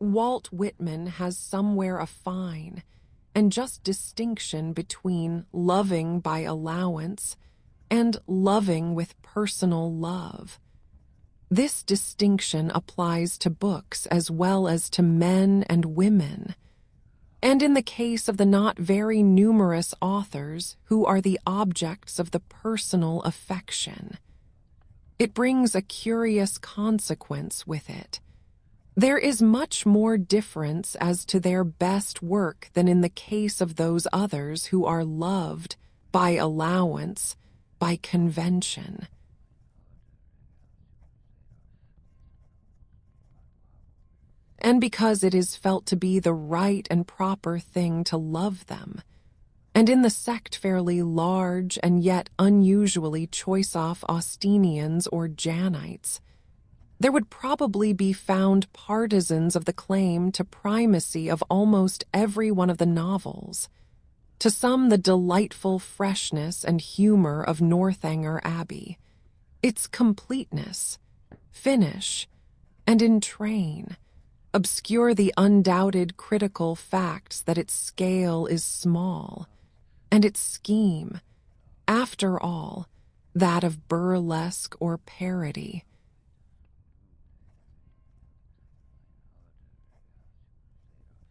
Walt Whitman has somewhere a fine and just distinction between loving by allowance and loving with personal love. This distinction applies to books as well as to men and women, and in the case of the not very numerous authors who are the objects of the personal affection. It brings a curious consequence with it. There is much more difference as to their best work than in the case of those others who are loved by allowance, by convention. And because it is felt to be the right and proper thing to love them, and in the sect fairly large and yet unusually choice-off Austenians or Janites, there would probably be found partisans of the claim to primacy of almost every one of the novels, to some the delightful freshness and humor of Northanger Abbey, its completeness, finish, and entrain, obscure the undoubted critical facts that its scale is small, and its scheme, after all, that of burlesque or parody.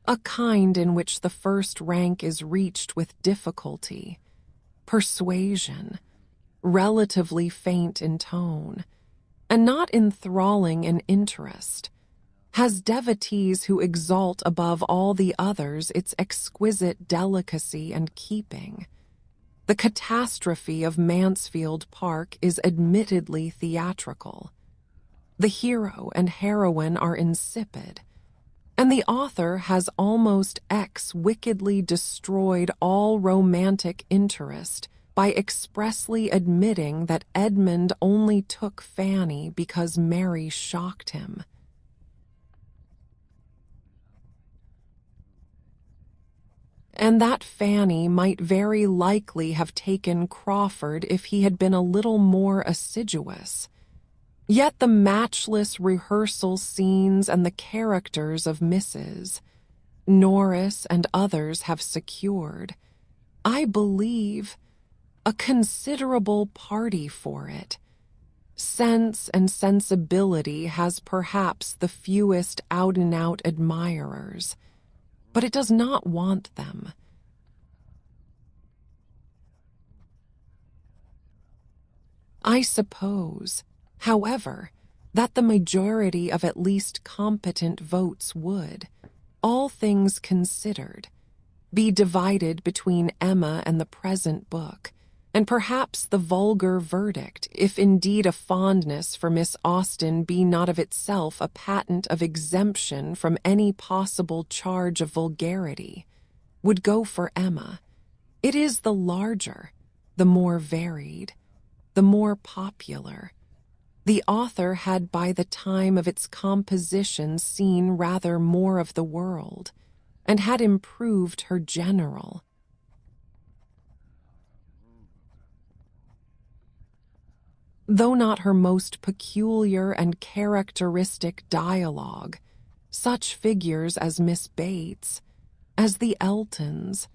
A kind in which the first rank is reached with difficulty, persuasion, relatively faint in tone, and not enthralling in interest, has devotees who exalt above all the others its exquisite delicacy and keeping. The catastrophe of Mansfield Park is admittedly theatrical. The hero and heroine are insipid, and the author has almost wickedly destroyed all romantic interest by expressly admitting that Edmund only took Fanny because Mary shocked him. And that Fanny might very likely have taken Crawford if he had been a little more assiduous. Yet the matchless rehearsal scenes and the characters of Mrs. Norris and others have secured, I believe, a considerable party for it. Sense and sensibility has perhaps the fewest out-and-out admirers, but it does not want them. I suppose, however, that the majority of at least competent votes would, all things considered, be divided between Emma and the present book, and perhaps the vulgar verdict, if indeed a fondness for Miss Austen be not of itself a patent of exemption from any possible charge of vulgarity, would go for Emma. It is the larger, the more varied, the more popular. The author had by the time of its composition seen rather more of the world, and had improved her general. Though not her most peculiar and characteristic dialogue, such figures as Miss Bates, as the Eltons,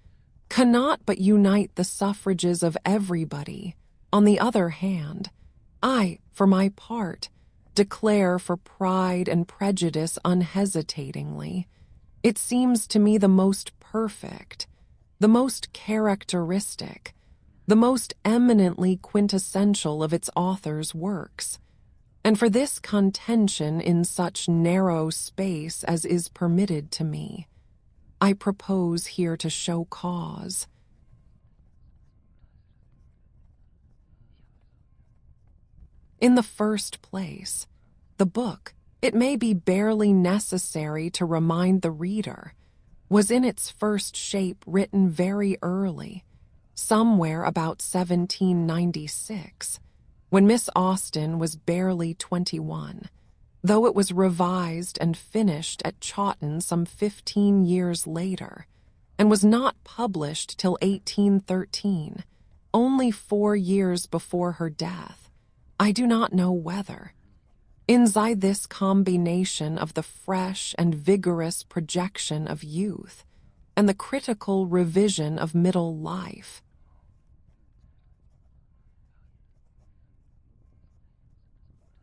cannot but unite the suffrages of everybody. On the other hand, I, for my part, declare for Pride and Prejudice unhesitatingly. It seems to me the most perfect, the most characteristic, the most eminently quintessential of its author's works, and for this contention in such narrow space as is permitted to me, I propose here to show cause. In the first place, the book, it may be barely necessary to remind the reader, was in its first shape written very early, somewhere about 1796, when Miss Austen was barely 21, though it was revised and finished at Chawton some 15 years later, and was not published till 1813, only 4 years before her death. I do not know whether. Inside this combination of the fresh and vigorous projection of youth and the critical revision of middle life.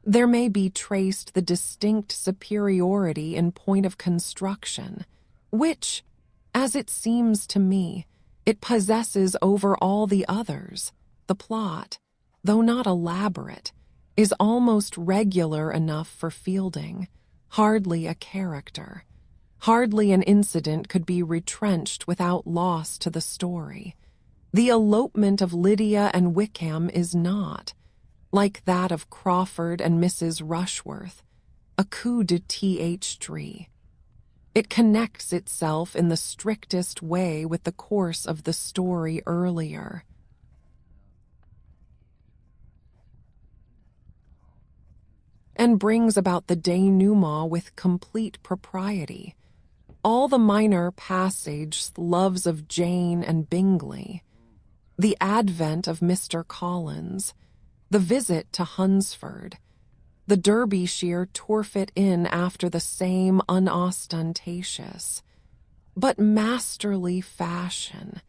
There may be traced the distinct superiority in point of construction, which, as it seems to me, it possesses over all the others. The plot, though not elaborate, is almost regular enough for Fielding, hardly a character. Hardly an incident could be retrenched without loss to the story. The elopement of Lydia and Wickham is not, like that of Crawford and Mrs. Rushworth, a coup de théâtre. It connects itself in the strictest way with the course of the story earlier. And brings about the denouement with complete propriety. All the minor passage loves of Jane and Bingley, the advent of Mr. Collins, the visit to Hunsford, the Derbyshire Torfit Inn after the same unostentatious, but masterly fashion.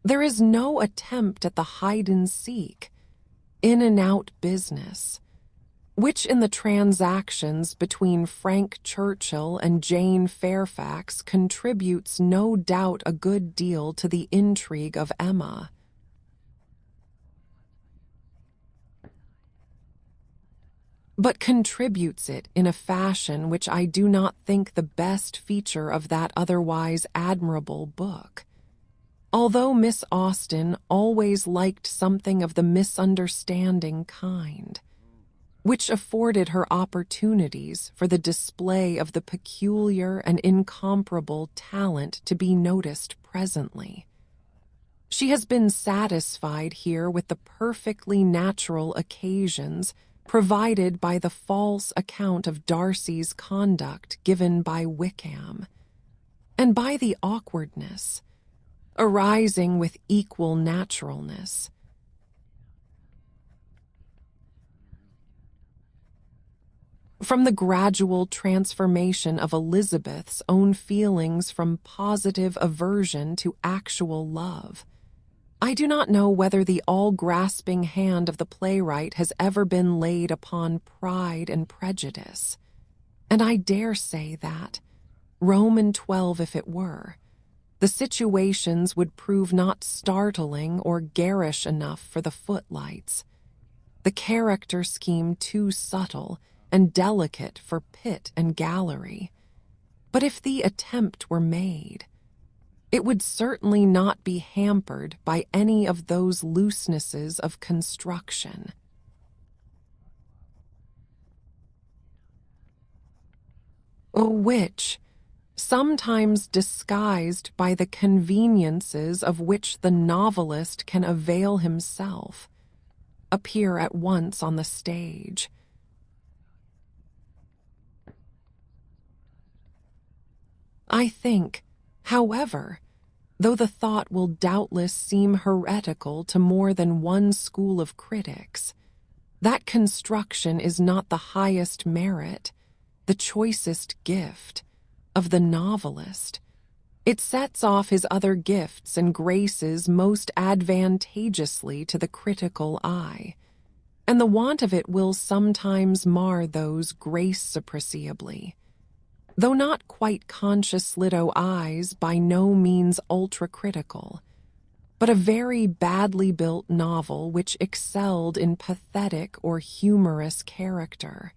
There is no attempt at the hide-and-seek, in-and-out business, which in the transactions between Frank Churchill and Jane Fairfax contributes no doubt a good deal to the intrigue of Emma. But contributes it in a fashion which I do not think the best feature of that otherwise admirable book. Although Miss Austen always liked something of the misunderstanding kind, which afforded her opportunities for the display of the peculiar and incomparable talent to be noticed presently. She has been satisfied here with the perfectly natural occasions provided by the false account of Darcy's conduct given by Wickham, and by the awkwardness, arising with equal naturalness, from the gradual transformation of Elizabeth's own feelings from positive aversion to actual love. I do not know whether the all-grasping hand of the playwright has ever been laid upon Pride and Prejudice, and I dare say that, Roman 12 if it were, the situations would prove not startling or garish enough for the footlights, the character scheme too subtle and delicate for pit and gallery. But if the attempt were made, it would certainly not be hampered by any of those loosenesses of construction which, sometimes disguised by the conveniences of which the novelist can avail himself, appear at once on the stage. I think, however, though the thought will doubtless seem heretical to more than one school of critics, that construction is not the highest merit, the choicest gift, of the novelist. It sets off his other gifts and graces most advantageously to the critical eye, and the want of it will sometimes mar those grace appreciably. Though not quite conscious little eyes, by no means ultra-critical, but a very badly built novel which excelled in pathetic or humorous character.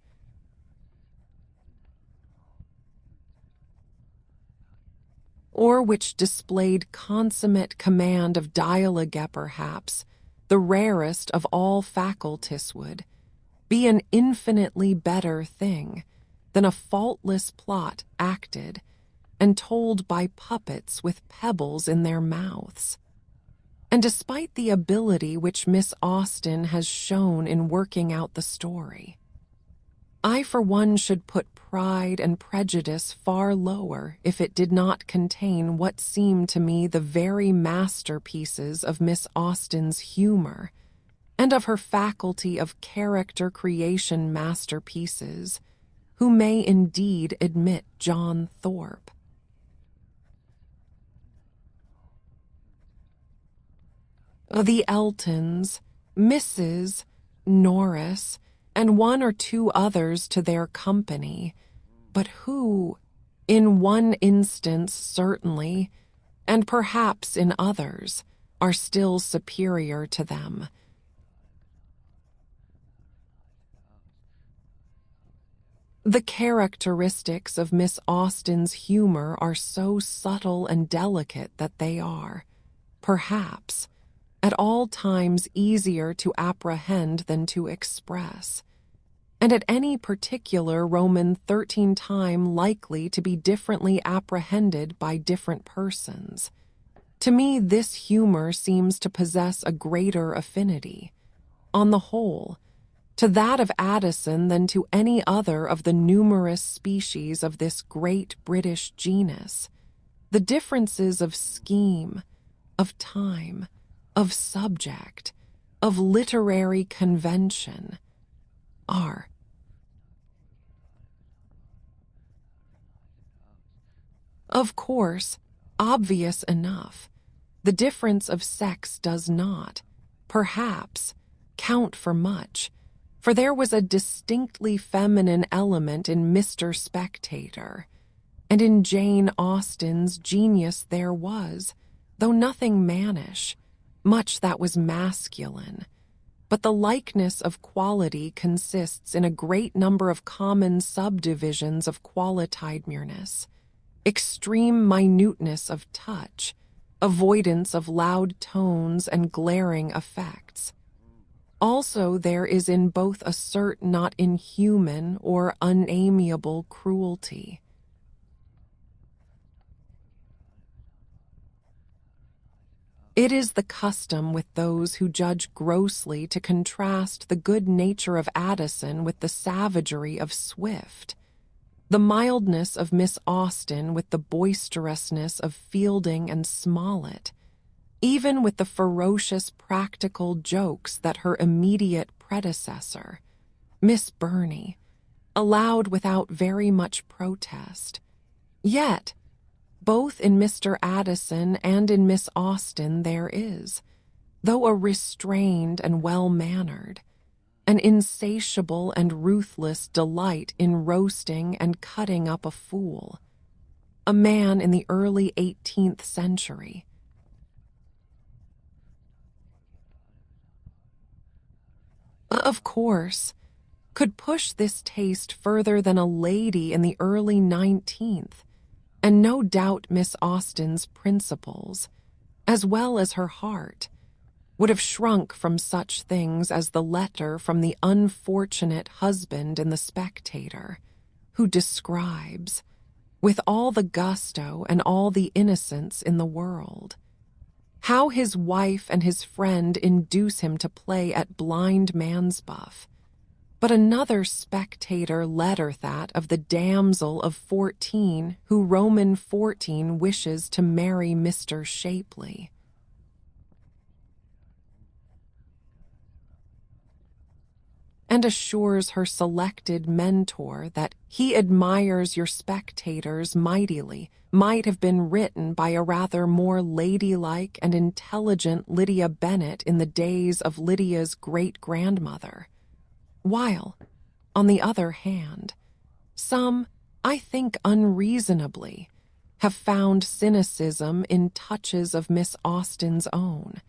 Or which displayed consummate command of dialogue, perhaps, the rarest of all faculties, would be an infinitely better thing than a faultless plot acted and told by puppets with pebbles in their mouths. And despite the ability which Miss Austen has shown in working out the story, I for one should put Pride and Prejudice far lower if it did not contain what seem to me the very masterpieces of Miss Austen's humor and of her faculty of character creation masterpieces, who may indeed admit John Thorpe. The Eltons, Mrs. Norris, and one or two others to their company, but who, in one instance certainly, and perhaps in others, are still superior to them. The characteristics of Miss Austen's humor are so subtle and delicate that they are, perhaps, at all times easier to apprehend than to express, and at any particular Roman 13 time likely to be differently apprehended by different persons. To me, this humor seems to possess a greater affinity, on the whole, to that of Addison than to any other of the numerous species of this great British genus. The differences of scheme, of time, of subject, of literary convention are, of course, obvious enough. The difference of sex does not, perhaps, count for much, for there was a distinctly feminine element in Mr. Spectator, and in Jane Austen's genius there was, though nothing mannish, much that was masculine. But the likeness of quality consists in a great number of common subdivisions of qualitidemereness, extreme minuteness of touch, avoidance of loud tones and glaring effects. Also there is in both a certain not inhuman or unamiable cruelty. It is the custom with those who judge grossly to contrast the good nature of Addison with the savagery of Swift, the mildness of Miss Austen with the boisterousness of Fielding and Smollett, even with the ferocious practical jokes that her immediate predecessor, Miss Burney, allowed without very much protest. Yet, both in Mr. Addison and in Miss Austen there is, though a restrained and well-mannered, an insatiable and ruthless delight in roasting and cutting up a fool, a man in the early 18th century. Of course, could push this taste further than a lady in the early 19th, and no doubt Miss Austen's principles, as well as her heart, would have shrunk from such things as the letter from the unfortunate husband in The Spectator, who describes, with all the gusto and all the innocence in the world, how his wife and his friend induce him to play at blind man's buff. But another Spectator letter that of the damsel of 14 who Roman 14 wishes to marry Mr. Shapley. And assures her selected mentor that he admires your spectators mightily, might have been written by a rather more ladylike and intelligent Lydia Bennet in the days of Lydia's great-grandmother. While, on the other hand, some, I think unreasonably, have found cynicism in touches of Miss Austen's own,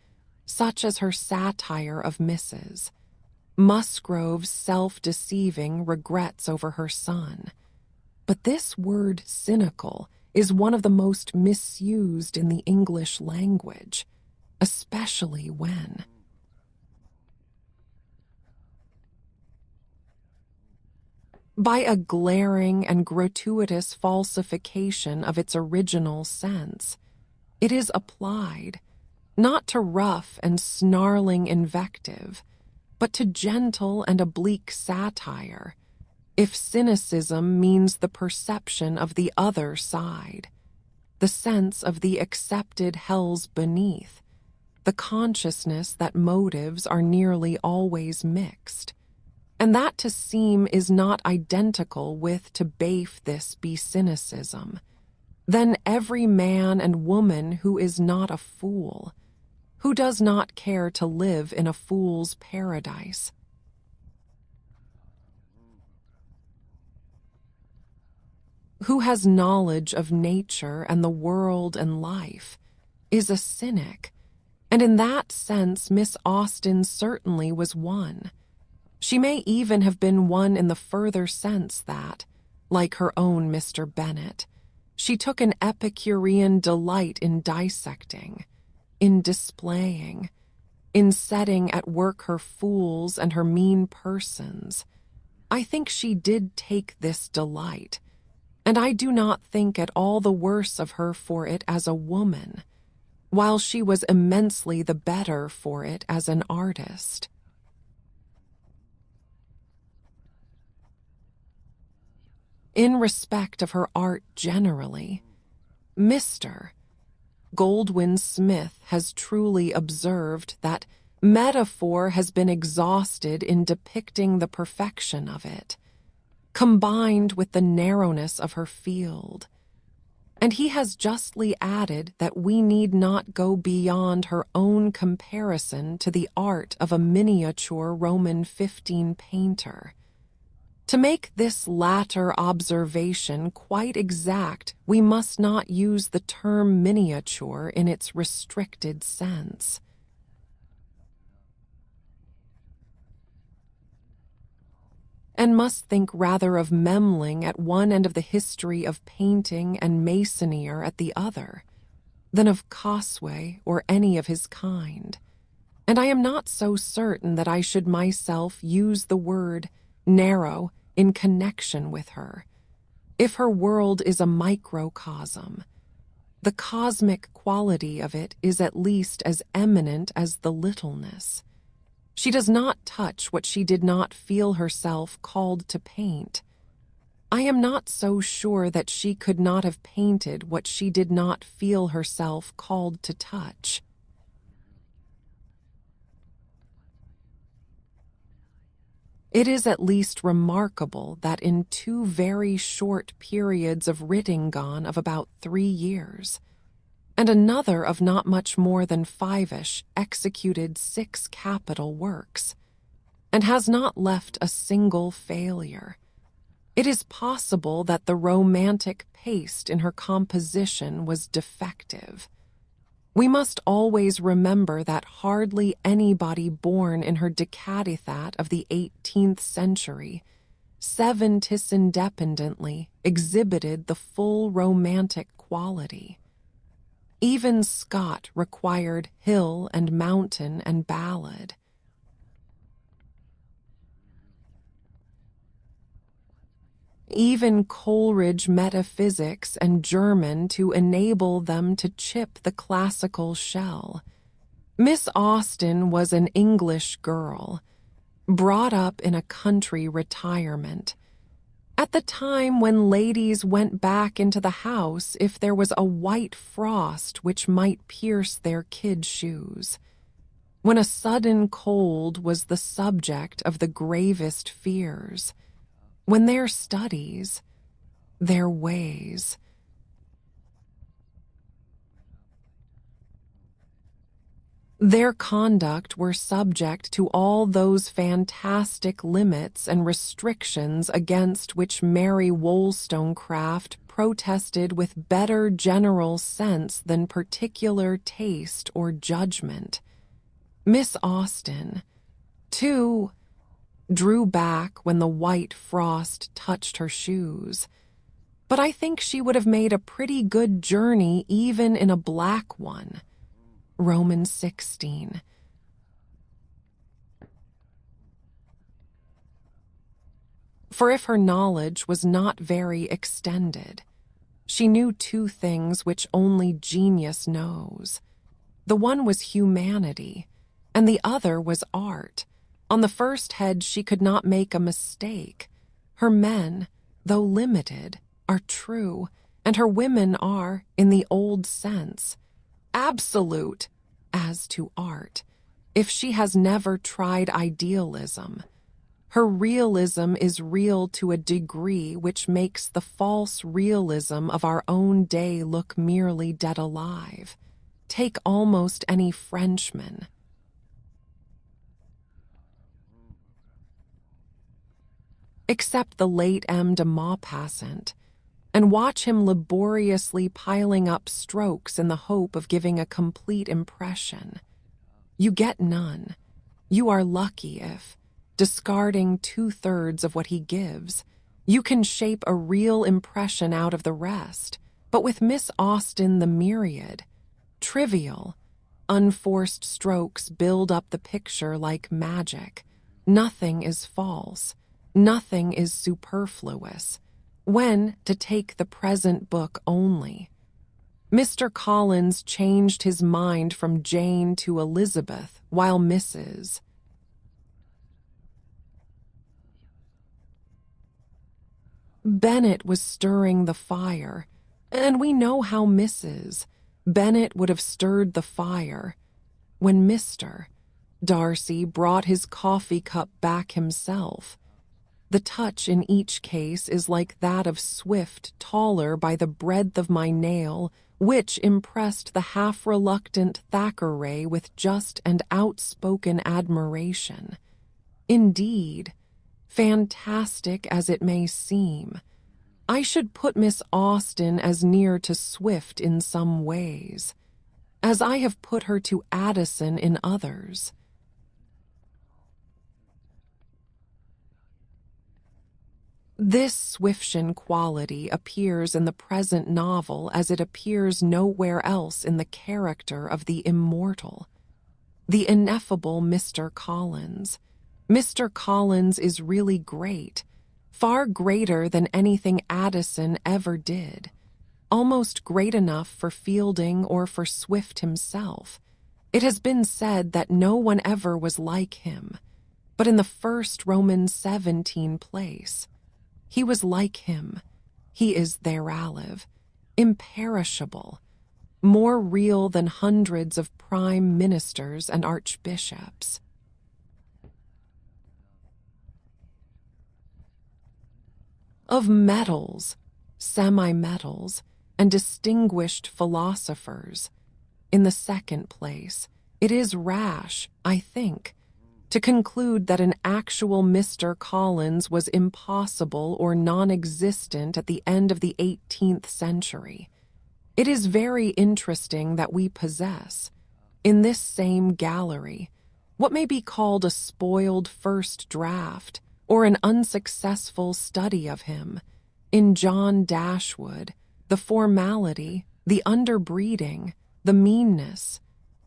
such as her satire of Mrs. Musgrove's self-deceiving regrets over her son. But this word cynical is one of the most misused in the English language, especially when, by a glaring and gratuitous falsification of its original sense, it is applied, not to rough and snarling invective, but to gentle and oblique satire, if cynicism means the perception of the other side, the sense of the accepted hells beneath, the consciousness that motives are nearly always mixed, and that to seem is not identical with to bafe this be cynicism, then every man and woman who is not a fool, who does not care to live in a fool's paradise, who has knowledge of nature and the world and life, is a cynic, and in that sense Miss Austen certainly was one. She may even have been one in the further sense that, like her own Mr. Bennet, she took an Epicurean delight in dissecting, in displaying, in setting at work her fools and her mean persons. I think she did take this delight, and I do not think at all the worse of her for it as a woman, while she was immensely the better for it as an artist. In respect of her art generally, Mr. Goldwin Smith has truly observed that metaphor has been exhausted in depicting the perfection of it, combined with the narrowness of her field. And he has justly added that we need not go beyond her own comparison to the art of a miniature Roman 15 painter. To make this latter observation quite exact, we must not use the term miniature in its restricted sense. And must think rather of Memling at one end of the history of painting and Masonier at the other, than of Cosway or any of his kind. And I am not so certain that I should myself use the word narrow in connection with her. If her world is a microcosm, the cosmic quality of it is at least as eminent as the littleness. She does not touch what she did not feel herself called to paint. I am not so sure that she could not have painted what she did not feel herself called to touch. It is at least remarkable that in 2 very short periods of Rittingon of about 3 years, and another of not much more than 5ish, executed 6 capital works, and has not left a single failure. It is possible that the romantic paste in her composition was defective. We must always remember that hardly anybody born in her decadithat of the 18th century, 7tis independently, exhibited the full romantic quality. Even Scott required hill and mountain and ballad. Even Coleridge metaphysics and German to enable them to chip the classical shell. Miss Austen was an English girl, brought up in a country retirement, at the time when ladies went back into the house if there was a white frost which might pierce their kid shoes, when a sudden cold was the subject of the gravest fears, when their studies, their ways, their conduct were subject to all those fantastic limits and restrictions against which Mary Wollstonecraft protested with better general sense than particular taste or judgment. Miss Austen, too, drew back when the white frost touched her shoes, but I think she would have made a pretty good journey even in a black one. Romans 16. For if her knowledge was not very extended, she knew 2 things which only genius knows. The one was humanity, and the other was art. On the first head she could not make a mistake. Her men, though limited, are true, and her women are, in the old sense, absolute. as to art, if she has never tried idealism. Her realism is real to a degree which makes the false realism of our own day look merely dead alive. Take almost any Frenchman. Except the late M. de Maupassant, and watch him laboriously piling up strokes in the hope of giving a complete impression. You get none. You are lucky if, discarding 2/3 of what he gives, you can shape a real impression out of the rest. But with Miss Austen, the myriad, trivial, unforced strokes build up the picture like magic. Nothing is false. Nothing is superfluous. When, to take the present book only, Mr. Collins changed his mind from Jane to Elizabeth, while Mrs. Bennet was stirring the fire, and we know how Mrs. Bennet would have stirred the fire when Mr. Darcy brought his coffee cup back himself. The touch in each case is like that of Swift, taller by the breadth of my nail, which impressed the half-reluctant Thackeray with just and outspoken admiration. Indeed, fantastic as it may seem, I should put Miss Austen as near to Swift in some ways, as I have put her to Addison in others. This Swiftian quality appears in the present novel as it appears nowhere else in the character of the immortal, the ineffable Mr. Collins. Mr. Collins is really great, far greater than anything Addison ever did, almost great enough for Fielding or for Swift himself. It has been said that no one ever was like him, but in the first Romans 17 place, he was like him. He is therealive, imperishable, more real than hundreds of prime ministers and archbishops. Of metals, semi-metals, and distinguished philosophers, in the second place, it is rash, I think, to conclude that an actual Mr. Collins was impossible or non-existent at the end of the 18th century. It is very interesting that we possess, in this same gallery, what may be called a spoiled first draft, or an unsuccessful study of him. In John Dashwood, the formality, the underbreeding, the meanness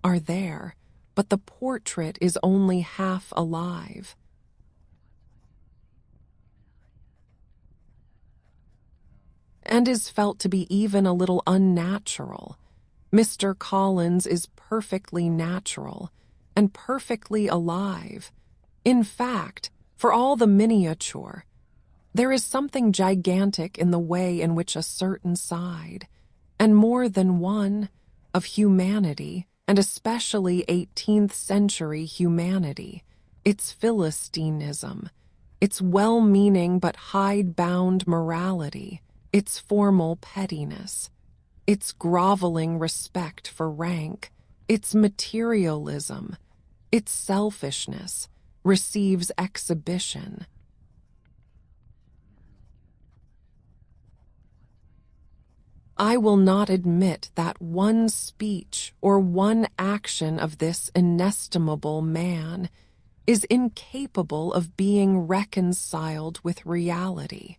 are there, but the portrait is only half alive. And is felt to be even a little unnatural. Mr. Collins is perfectly natural and perfectly alive. In fact, for all the miniature, there is something gigantic in the way in which a certain side, and more than one, of humanity, and especially 18th century humanity, its Philistinism, its well-meaning but hide-bound morality, its formal pettiness, its groveling respect for rank, its materialism, its selfishness, receives exhibition. I will not admit that one speech or one action of this inestimable man is incapable of being reconciled with reality.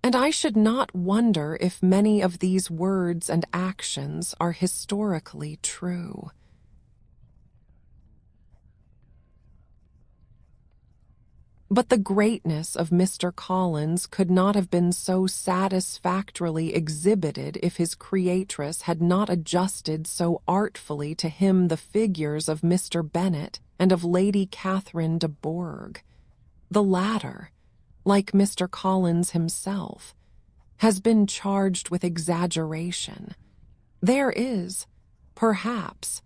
And I should not wonder if many of these words and actions are historically true. But the greatness of Mr. Collins could not have been so satisfactorily exhibited if his creatress had not adjusted so artfully to him the figures of Mr. Bennet and of Lady Catherine de Bourgh. The latter, like Mr. Collins himself, has been charged with exaggeration. There is, perhaps,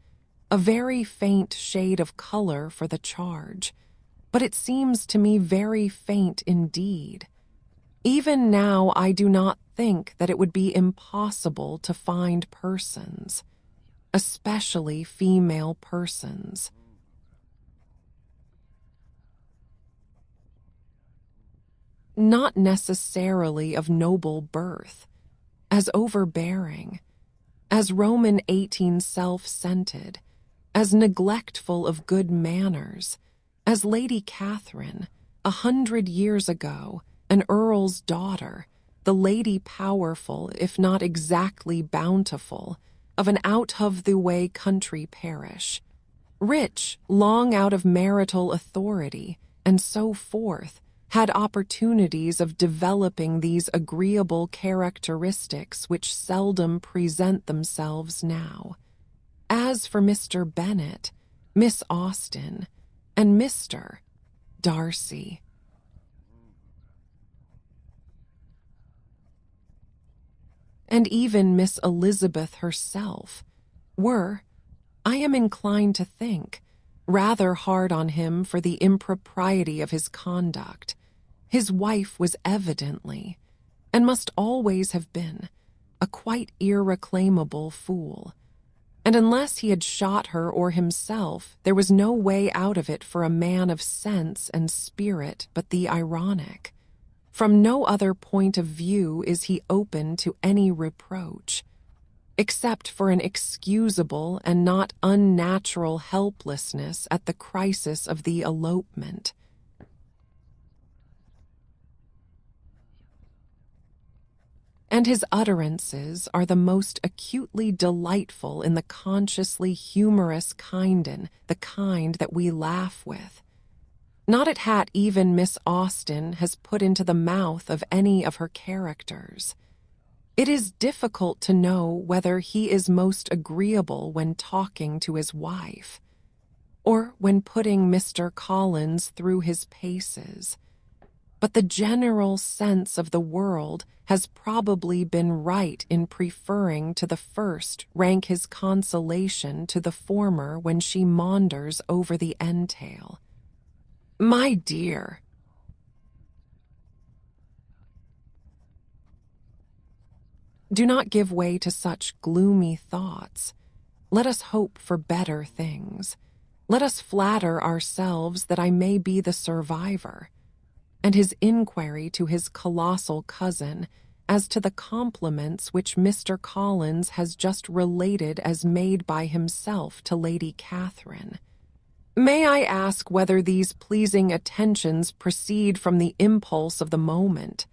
a very faint shade of color for the charge, but it seems to me very faint indeed. Even now I do not think that it would be impossible to find persons, especially female persons, not necessarily of noble birth, as overbearing, as Roman 18 self-centered, as neglectful of good manners, as Lady Catherine, 100 years ago, an earl's daughter, the lady powerful, if not exactly bountiful, of an out-of-the-way country parish, rich, long out of marital authority, and so forth, had opportunities of developing these agreeable characteristics which seldom present themselves now. As for Mr. Bennet, Miss Austen, and Mr. Darcy, and even Miss Elizabeth herself, were, I am inclined to think, rather hard on him for the impropriety of his conduct. His wife was evidently, and must always have been, a quite irreclaimable fool, and unless he had shot her or himself, there was no way out of it for a man of sense and spirit but the ironic. From no other point of view is he open to any reproach, except for an excusable and not unnatural helplessness at the crisis of the elopement. And his utterances are the most acutely delightful in the consciously humorous kind, the kind that we laugh with. Not at hat even Miss Austen has put into the mouth of any of her characters. It is difficult to know whether he is most agreeable when talking to his wife, or when putting Mr. Collins through his paces. But the general sense of the world has probably been right in preferring to the first rank his consolation to the former when she maunders over the entail. My dear, do not give way to such gloomy thoughts. Let us hope for better things. Let us flatter ourselves that I may be the survivor. And his inquiry to his colossal cousin as to the compliments which Mr. Collins has just related as made by himself to Lady Catherine. May I ask whether these pleasing attentions proceed from the impulse of the moment,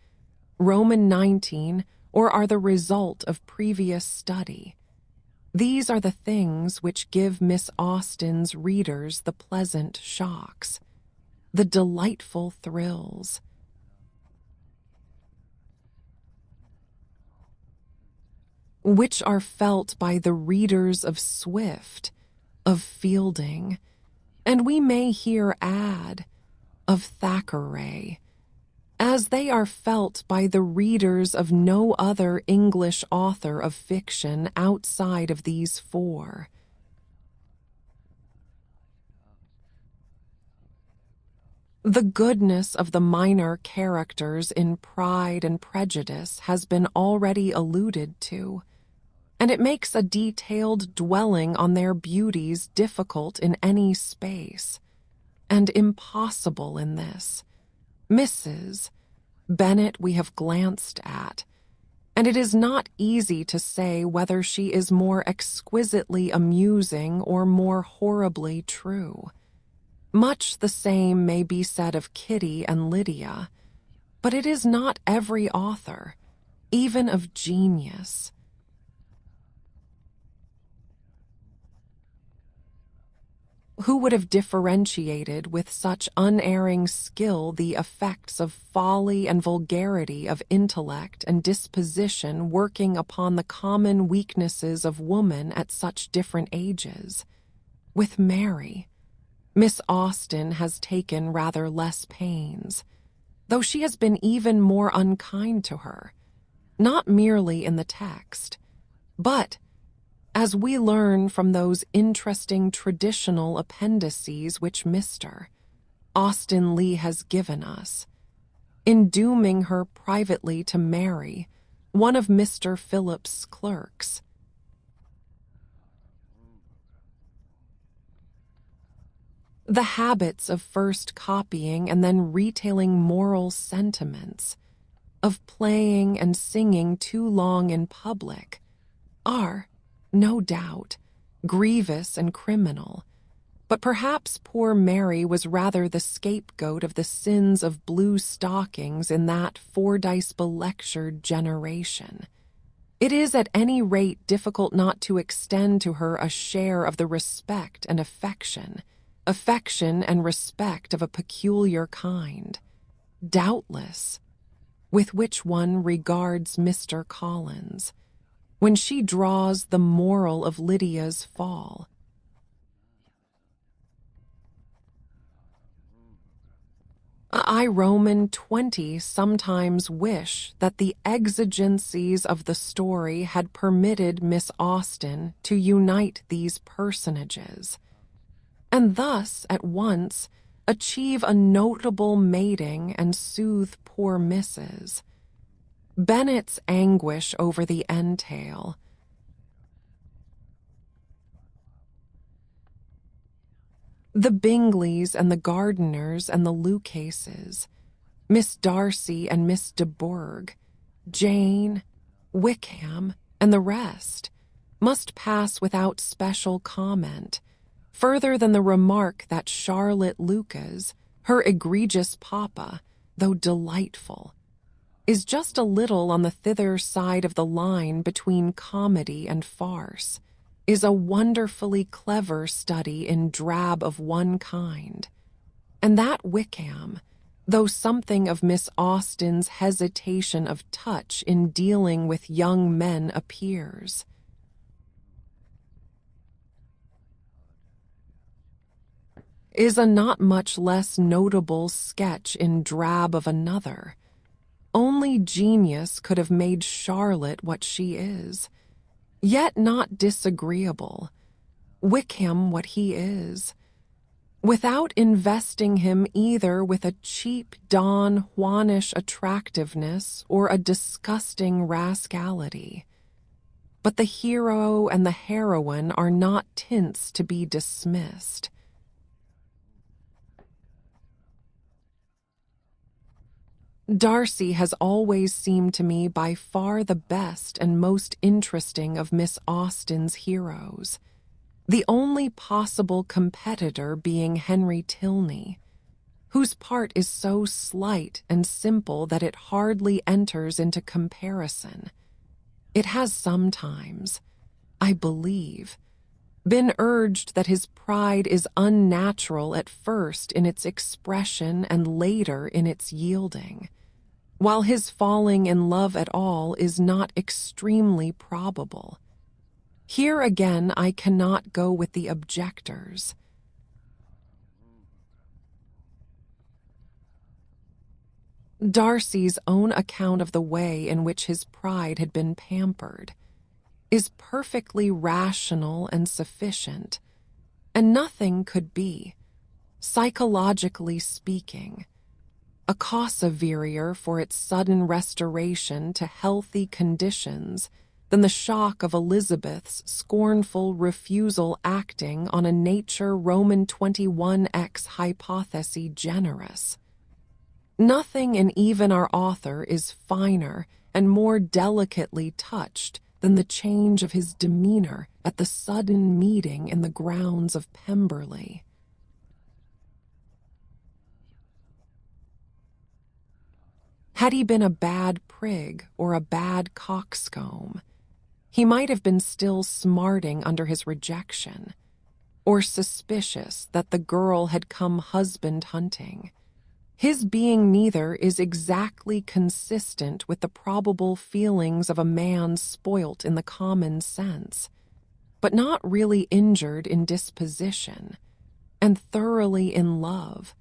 Roman 19, or are the result of previous study? These are the things which give Miss Austen's readers the pleasant shocks, the delightful thrills, which are felt by the readers of Swift, of Fielding, and we may here add, of Thackeray, as they are felt by the readers of no other English author of fiction outside of these four. The goodness of the minor characters in Pride and Prejudice has been already alluded to, and it makes a detailed dwelling on their beauties difficult in any space, and impossible in this. Mrs. Bennet we have glanced at, and it is not easy to say whether she is more exquisitely amusing or more horribly true. Much the same may be said of Kitty and Lydia, but it is not every author, even of genius, who would have differentiated with such unerring skill the effects of folly and vulgarity of intellect and disposition working upon the common weaknesses of woman at such different ages. With Mary, Miss Austen has taken rather less pains, though she has been even more unkind to her, not merely in the text, but, as we learn from those interesting traditional appendices which Mr. Austen Leigh has given us, in dooming her privately to marry one of Mr. Phillips's clerks. The habits of first copying and then retailing moral sentiments, of playing and singing too long in public, are, no doubt, grievous and criminal, but perhaps poor Mary was rather the scapegoat of the sins of blue stockings in that Fordyce-belectured generation. It is at any rate difficult not to extend to her a share of the respect and affection and respect of a peculiar kind, doubtless, with which one regards Mr. Collins, when she draws the moral of Lydia's fall. I, Roman 20, sometimes wish that the exigencies of the story had permitted Miss Austen to unite these personages, and thus at once achieve a notable mating and soothe poor Mrs. Bennet's anguish over the entail. The Bingleys and the Gardiners and the Lucases, Miss Darcy and Miss de Bourgh, Jane, Wickham, and the rest, must pass without special comment, further than the remark that Charlotte Lucas, her egregious papa, though delightful, is just a little on the thither side of the line between comedy and farce, is a wonderfully clever study in drab of one kind, and that Wickham, though something of Miss Austen's hesitation of touch in dealing with young men appears, is a not much less notable sketch in drab of another. Only genius could have made Charlotte what she is, yet not disagreeable, Wickham what he is, without investing him either with a cheap Don Juanish attractiveness or a disgusting rascality. But the hero and the heroine are not tints to be dismissed. Darcy has always seemed to me by far the best and most interesting of Miss Austen's heroes, the only possible competitor being Henry Tilney, whose part is so slight and simple that it hardly enters into comparison. It has sometimes, I believe, been urged that his pride is unnatural at first in its expression and later in its yielding, while his falling in love at all is not extremely probable. Here again I cannot go with the objectors. Darcy's own account of the way in which his pride had been pampered is perfectly rational and sufficient, and nothing could be, psychologically speaking, a cause severier for its sudden restoration to healthy conditions than the shock of Elizabeth's scornful refusal acting on a nature Roman 21x hypothesis generis. Nothing in even our author is finer and more delicately touched than the change of his demeanor at the sudden meeting in the grounds of Pemberley. Had he been a bad prig or a bad coxcomb, he might have been still smarting under his rejection, or suspicious that the girl had come husband hunting. His being neither is exactly consistent with the probable feelings of a man spoilt in the common sense, but not really injured in disposition, and thoroughly in love.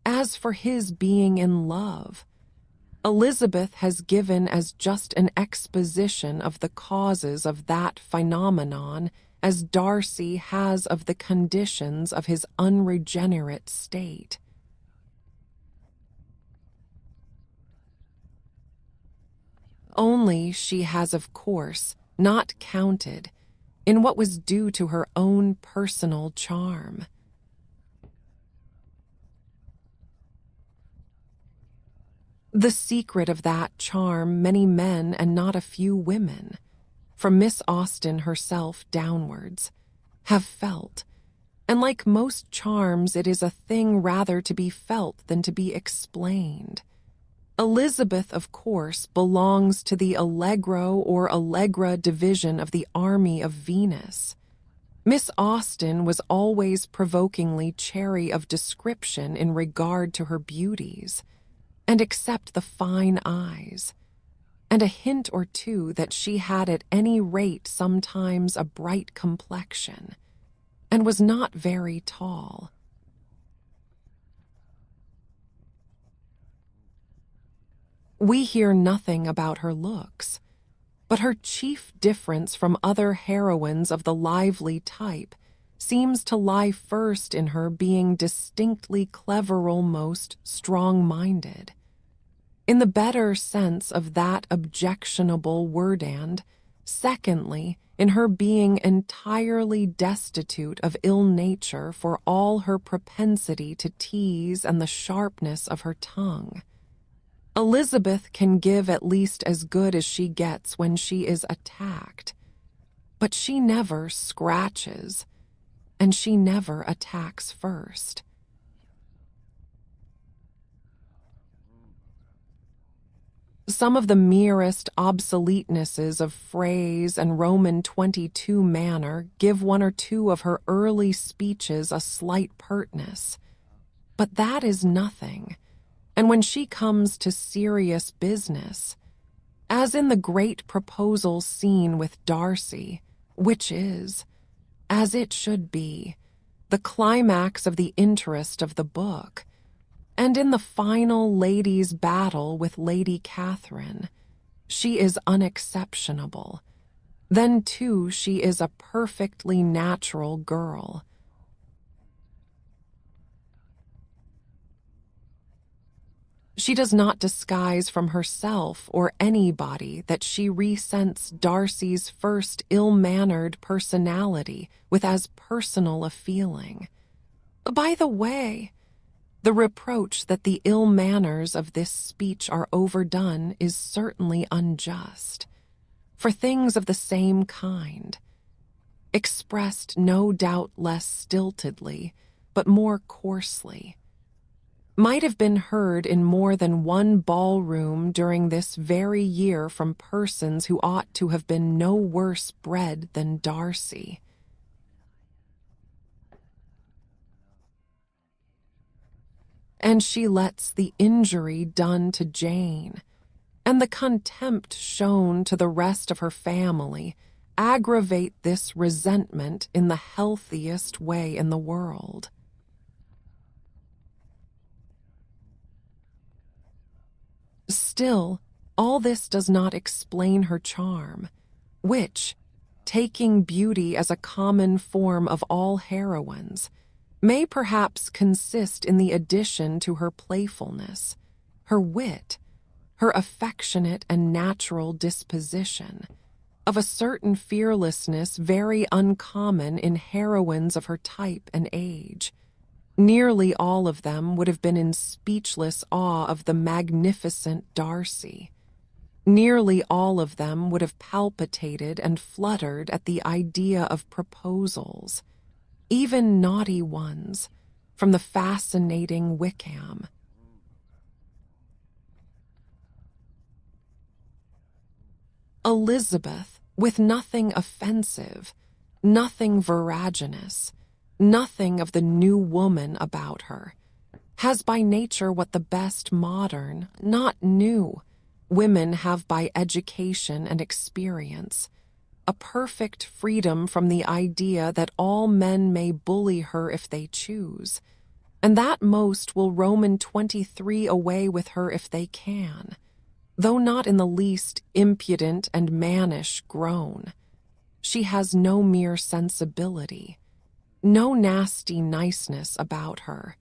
As for his being in love, Elizabeth has given as just an exposition of the causes of that phenomenon as Darcy has of the conditions of his unregenerate state. Only she has, of course, not counted in what was due to her own personal charm. The secret of that charm many men and not a few women, from Miss Austen herself downwards, have felt, and like most charms it is a thing rather to be felt than to be explained. Elizabeth, of course, belongs to the Allegro or Allegra division of the army of Venus. Miss Austen was always provokingly chary of description in regard to her beauties, and except the fine eyes, and a hint or two that she had at any rate sometimes a bright complexion, and was not very tall. We hear nothing about her looks, but her chief difference from other heroines of the lively type seems to lie first in her being distinctly clever, almost strong-minded. In the better sense of that objectionable word, and, secondly, in her being entirely destitute of ill nature for all her propensity to tease and the sharpness of her tongue. Elizabeth can give at least as good as she gets when she is attacked, but she never scratches, and she never attacks first. Some of the merest obsoletenesses of phrase and Roman 22 manner give one or two of her early speeches a slight pertness, but that is nothing, and when she comes to serious business, as in the great proposal scene with Darcy, which is, as it should be, the climax of the interest of the book, and in the final lady's battle with Lady Catherine, she is unexceptionable. Then, too, she is a perfectly natural girl. She does not disguise from herself or anybody that she resents Darcy's first ill-mannered personality with as personal a feeling. By the way, the reproach that the ill manners of this speech are overdone is certainly unjust, for things of the same kind, expressed no doubt less stiltedly, but more coarsely, might have been heard in more than one ballroom during this very year from persons who ought to have been no worse bred than Darcy. And she lets the injury done to Jane, and the contempt shown to the rest of her family, aggravate this resentment in the healthiest way in the world. Still, all this does not explain her charm, which, taking beauty as a common form of all heroines, may perhaps consist in the addition to her playfulness, her wit, her affectionate and natural disposition, of a certain fearlessness very uncommon in heroines of her type and age. Nearly all of them would have been in speechless awe of the magnificent Darcy. Nearly all of them would have palpitated and fluttered at the idea of proposals, even naughty ones, from the fascinating Wickham. Elizabeth, with nothing offensive, nothing veraginous, nothing of the new woman about her, has by nature what the best modern, not new, women have by education and experience, a perfect freedom from the idea that all men may bully her if they choose, and that most will Roman 23 away with her if they can. though not in the least impudent and mannish grown. She has no mere sensibility, no nasty niceness about her.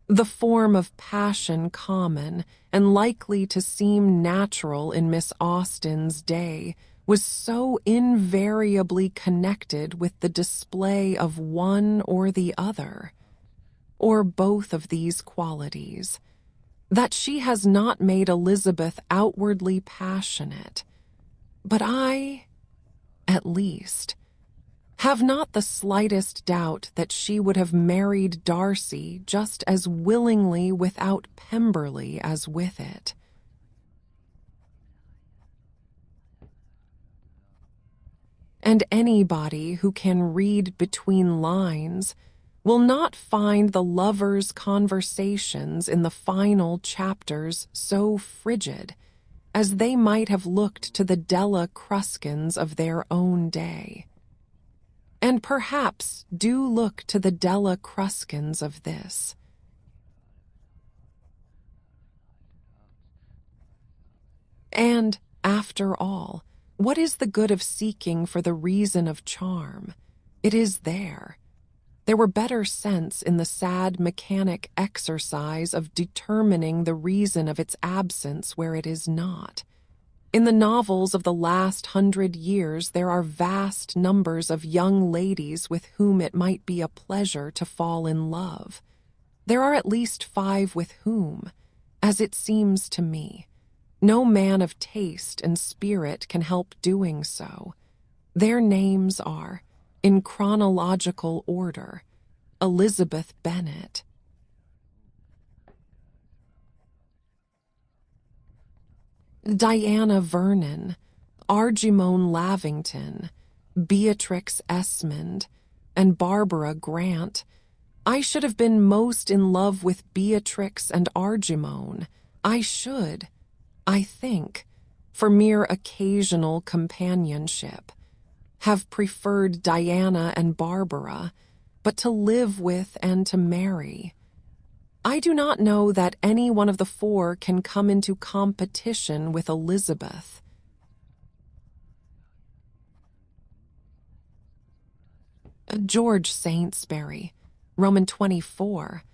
The form of passion common and likely to seem natural in Miss Austen's day was so invariably connected with the display of one or the other, or both of these qualities, that she has not made Elizabeth outwardly passionate. But I, at least, have not the slightest doubt that she would have married Darcy just as willingly without Pemberley as with it. And anybody who can read between lines will not find the lovers' conversations in the final chapters so frigid as they might have looked to the Della Cruskins of their own day. And perhaps do look to the Della Cruskins of this. And, after all, what is the good of seeking for the reason of charm? It is there. There were better sense in the sad mechanic exercise of determining the reason of its absence where it is not. In the novels of the last 100 years there are vast numbers of young ladies with whom it might be a pleasure to fall in love. There are at least 5 with whom, as it seems to me, no man of taste and spirit can help doing so. Their names are, in chronological order, Elizabeth Bennet, Diana Vernon, Argimone Lavington, Beatrix Esmond, and Barbara Grant. I should have been most in love with Beatrix and Argimone. I should, I think, for mere occasional companionship, have preferred Diana and Barbara, but to live with and to marry. I do not know that any one of the 4 can come into competition with Elizabeth. George Saintsbury, Roman 24,